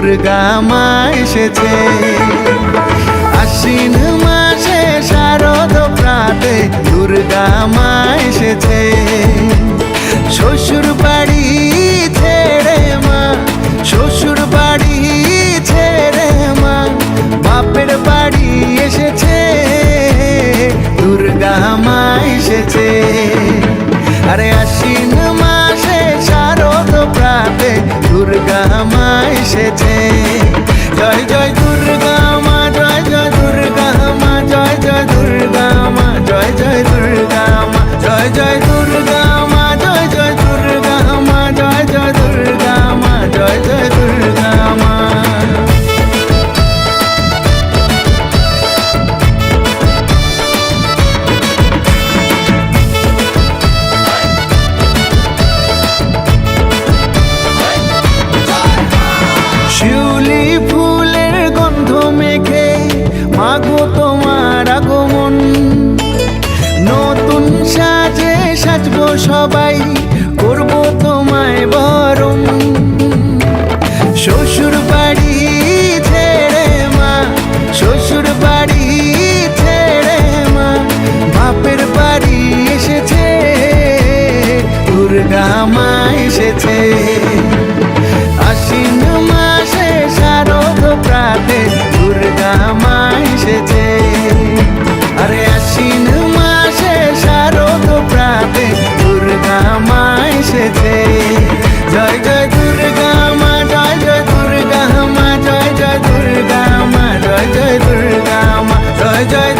দুর্গা মা এসেছে। আশ্বিন মাসে শারদ প্রাতে দুর্গা মা এসেছে। শ্বশুর বাড়ি ছেড়ে মা, শ্বশুর বাড়ি ছেড়ে মা বাপের বাড়ি এসেছে। দুর্গা মা এসেছে। আরে আশ্বিন মাসে শারদ প্রাতে দুর্গা মা এসেছে। জয় জয় দুর্গা মা, জয় জয় দুর্গা মা, জয় জয় দুর্গা মা, জয় জয় দুর্গা মা, জয় জয় দুর্গা মা, জয় জয় দুর্গা মা, জয় জয় দুর্গা মা, জয় জয় দুর্গা মা। শিউলি ফুলের গন্ধ মেখে মাগো তোমার আগমন। নতুন সাজে সাজবো সবাই, করবো তোমায় বরণ। শ্বশুর বাড়ি ছেড়ে মা, শ্বশুর বাড়ি ছেড়ে মা বাপের বাড়ি এসেছে। দুর্গা মা এসেছে। আশ্বিন মাসে শারদ প্রাতে দুর্গা মা এসেছে। আরে আশ্বিন মাসে শারদ প্রাতে দুর্গা মা এসেছে। জয় জয় দুর্গা মা, জয় জয় দুর্গা মা, জয় জয় দুর্গা মা, জয় জয় দুর্গা মা, জয় জয়